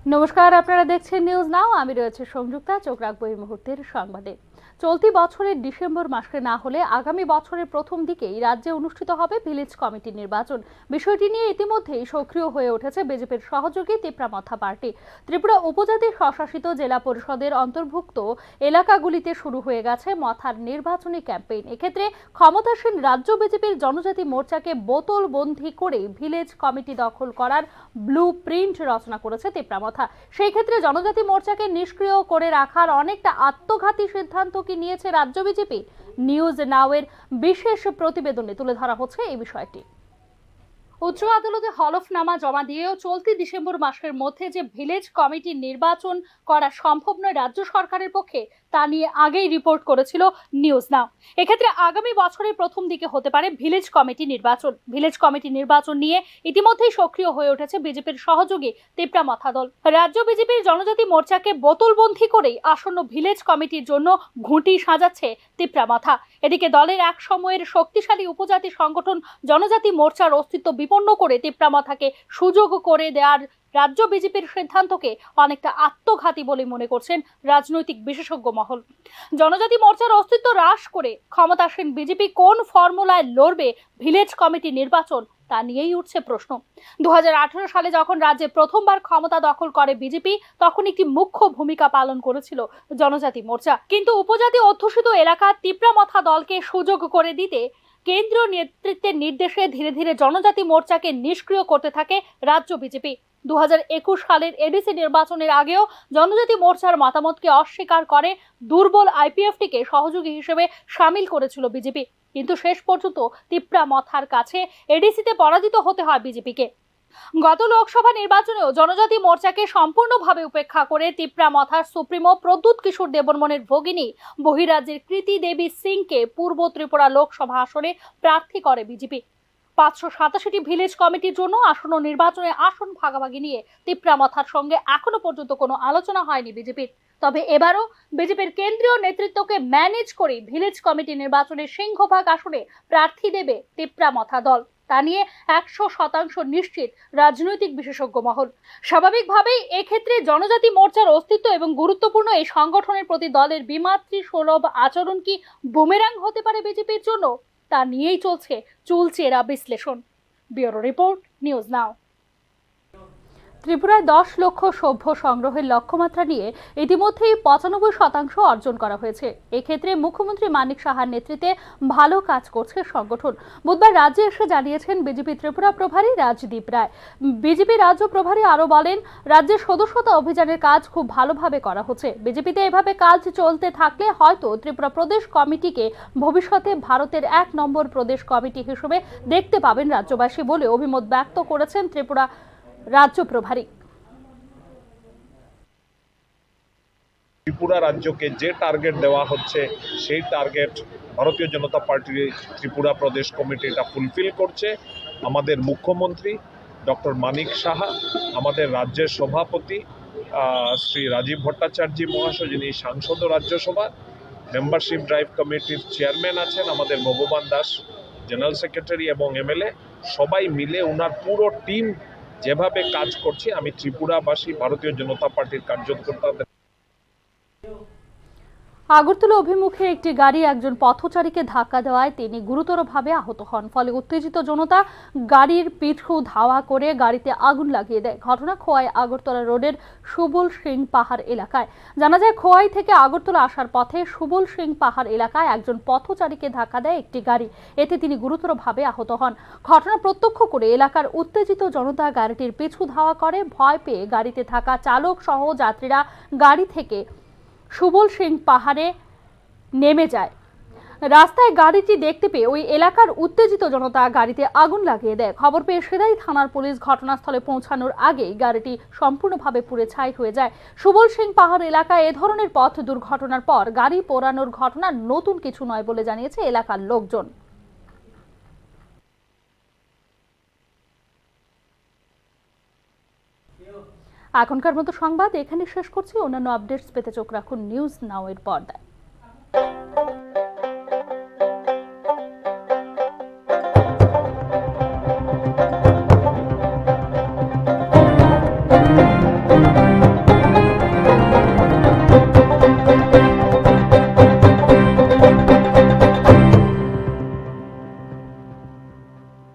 নমস্কার, আপনারা দেখছেন নিউজ নাও। আমি রয়েছে সংযুক্তা। চোখ রাখবো এই মুহূর্তের সংবাদে। চলতি বছরের ডিসেম্বর মাসে না হলে আগামী বছরের প্রথম দিকেই রাজ্যে অনুষ্ঠিত হবে ভিলেজ কমিটি নির্বাচন। বিষয়টি নিয়ে ইতিমধ্যেই সক্রিয় হয়ে উঠেছে বিজেপির সহযোগী ত্রিপুরা পার্টি। ত্রিপুরা উপজাতি স্বশাসিত জেলা পরিষদের অন্তর্ভুক্ত এলাকাগুলিতে শুরু হয়ে গেছে মথার নির্বাচনী ক্যাম্পেইন। এক্ষেত্রে ক্ষমতাসীন রাজ্য বিজেপির জনজাতি মোর্চাকে বোতল বন্দী করে ভিলেজ কমিটি দখল করার ব্লু প্রিন্ট রচনা করেছে ত্রিপুরা। সেই ক্ষেত্রে জনজাতি মোর্চাকে নিষ্ক্রিয় করে রাখার অনেকটা আত্মঘাতী সিদ্ধান্ত কি নিয়েছে রাজ্য বিজেপি? নিউজ নাও এর বিশেষ প্রতিবেদনে তুলে ধরা হচ্ছে এই বিষয়টি। উচ্চ আদালতে হলফনামা জমা দিয়েও চলতি ডিসেম্বর মাসের মধ্যে যে ভিলেজ কমিটি নির্বাচন করা সম্ভব নয় রাজ্য সরকারের পক্ষে, তা নিয়ে আগেই রিপোর্ট করেছিল নিউজ নাও। এক্ষেত্রে আগামী বছরের প্রথম দিকে হতে পারে ভিলেজ কমিটি নির্বাচন। ভিলেজ কমিটি নির্বাচন নিয়ে ইতিমধ্যেই সক্রিয় হয়ে উঠেছে বিজেপির সহযোগী ত্রিপুরা দল। রাজ্য বিজেপির জনজাতি মোর্চাকে বোতলবন্দী করেই আসন্ন ভিলেজ কমিটির জন্য ঘুঁটি সাজাচ্ছে ত্রিপুরা। এদিকে দলের এক সময়ের শক্তিশালী উপজাতি সংগঠন জনজাতি মোর্চার অস্তিত্ব বিপন্ন করে ত্রিপুরাকে সুযোগ করে দেওয়ার রাজ্য বিজেপির সিদ্ধান্তকে অনেকটা আত্মঘাতী বলে মনে করছেন রাজনৈতিক বিশেষজ্ঞ মহল। জনজাতি মোর্চার অস্তিত্ব হ্রাস করে ক্ষমতাসীন বিজেপি কোন ফর্মুলায় লড়বে ভিলেজ কমিটি নির্বাচন, তা নিয়েই উঠছে প্রশ্ন। 2018 সালে যখন রাজ্যে প্রথমবার ক্ষমতা দখল করে বিজেপি, তখন একটি মুখ্য ভূমিকা পালন করেছিল জনজাতি মোর্চা। কিন্তু উপজাতি অধ্যুষিত এলাকা ত্রিপুরা দলকে সুযোগ করে দিতে কেন্দ্রীয় নেতৃত্বের নির্দেশে ধীরে ধীরে জনজাতি মোর্চাকে নিষ্ক্রিয় করতে থাকে রাজ্য বিজেপি। 2021 সালের এডিসি নির্বাচনের আগেও জনজাতি মোর্চার মতামতকে অস্বীকার করে দুর্বল আইপিএফটিকে সহযোগী হিসেবে সামিল করেছিল বিজেপি। কিন্তু শেষ পর্যন্ত ত্রিপুরার কাছে এডিসিতে পরাজিত হতে হয় বিজেপিকে। গত লোকসভা নির্বাচনেও জনজাতি মোর্চাকে সম্পূর্ণভাবে উপেক্ষা করে ত্রিপুরার সুপ্রিমো প্রদ্যুৎ কিশোর দেববর্মনের ভগিনী বহিরাজ্যের কৃতি দেবী সিংকে পূর্ব ত্রিপুরা লোকসভা আসনে প্রার্থী করে বিজেপি। 587টি ভিলেজ কমিটির জন্য আসন্ন নির্বাচনে আসন ভাগাভাগি নিয়ে ত্রিপুরার সঙ্গে এখনো পর্যন্ত কোনো আলোচনা হয়নি বিজেপির। তবে এবারও বিজেপির কেন্দ্রীয় নেতৃত্বকে ম্যানেজ করে ভিলেজ কমিটি নির্বাচনে সিংহভাগ আসনে প্রার্থী দেবে ত্রিপুরা দল, তা নিয়ে 100% নিশ্চিত রাজনৈতিক বিশেষজ্ঞ মহল। স্বাভাবিকভাবেই এক্ষেত্রে জনজাতি মোর্চার অস্তিত্ব এবং গুরুত্বপূর্ণ এই সংগঠনের প্রতি দলের বিমাতৃ সুলভ আচরণ কি বুমেরাং হতে পারে বিজেপির জন্য, তা নিয়েই চলছে চুলচেরা বিশ্লেষণ। Bureau report, news now. ত্রিপুরায় 10 লক্ষ সভ্য সংগ্রহের লক্ষ্যমাত্রা নিয়ে ইতিমধ্যেই 95% অর্জন করা হয়েছে। এক্ষেত্রে মুখ্যমন্ত্রী মানিক সাহার নেতৃত্বে ভালো কাজ করছে সংগঠন। বুধবার রাজ্যে এসে জানিয়েছেন বিজেপি ত্রিপুরা প্রভারী রাজদীপ রায়। বিজেপি রাজ্য প্রভারী আরও বলেন, রাজ্যের সদস্যতা অভিযানের কাজ খুব ভালোভাবে করা হচ্ছে। বিজেপিতে এভাবে কাজ চলতে থাকলে হয়তো ত্রিপুরা প্রদেশ কমিটিকে ভবিষ্যতে ভারতের 1 নম্বর প্রদেশ কমিটি হিসেবে দেখতে পাবেন রাজ্যবাসী বলে অভিমত ব্যক্ত করেছেন ত্রিপুরা রাজ্য প্রভারী। ত্রিপুরা রাজ্যকে যে টার্গেট দেওয়া হচ্ছে সেই টার্গেট ভারতীয় জনতা পার্টির ত্রিপুরা প্রদেশ কমিটি এটা ফুলফিল করছে। আমাদের মুখ্যমন্ত্রী ডক্টর মানিক সাহা, আমাদের রাজ্যের সভাপতি শ্রী রাজীব ভট্টাচার্য মহাশয়, যিনি সাংসদ রাজ্যসভা মেম্বারশিপ ড্রাইভ কমিটির চেয়ারম্যান আছেন, আমাদের ভগবান দাস জেনারেল সেক্রেটারি এবং এমএলএ, সবাই মিলে ওনার পুরো টিম যেভাবে কাজ করছে, আমি ত্রিপুরাবাসী ভারতীয় জনতা পার্টির কার্যকর্তাদের। আগরতলা অভিমুখে একটি গাড়ি একজন পথচারীকে ধাক্কা দেওয়ায় তিনি গুরুতরভাবে আহত হন। ফলে উত্তেজিত জনতা গাড়ির পিছু ধাওয়া করে গাড়িতে আগুন লাগিয়ে দেয়। ঘটনা খোয়াই আগরতলা রোডের সুবল সিং পাহাড় এলাকায়। জানা যায়, খোয়াই থেকে আগরতলা আসার পথে সুবল সিং পাহাড় এলাকায় একজন পথচারীকে ধাক্কা দেয় একটি গাড়ি। এতে তিনি গুরুতরভাবে আহত হন। ঘটনা প্রত্যক্ষ করে এলাকার উত্তেজিত জনতা গাড়িটির পিছু ধাওয়া করে। ভয় পেয়ে গাড়িতে থাকা চালক সহ যাত্রীরা গাড়ি থেকে সুবল সিং পাহাড়ে নেমে যায়। রাস্তায় গাড়িটি দেখতে পেয়ে ওই এলাকার উত্তেজিত জনতা গাড়িতে আগুন লাগিয়ে দেয়। খবর পেয়ে সেদাই থানার পুলিশ ঘটনাস্থলে পৌঁছানোর আগেই গাড়িটি সম্পূর্ণভাবে পুড়ে ছাই হয়ে যায়। সুবল সিং পাহাড় এলাকায় এ ধরনের পথ দুর্ঘটনার পর গাড়ি পোড়ানোর ঘটনা নতুন কিছু নয় বলে জানিয়েছে এলাকার লোকজন। এখনকার মতো সংবাদ এখানে শেষ করছি। অন্যান্য আপডেটস পেতে চোখ রাখুন নিউজ নাও এর পর্দায়।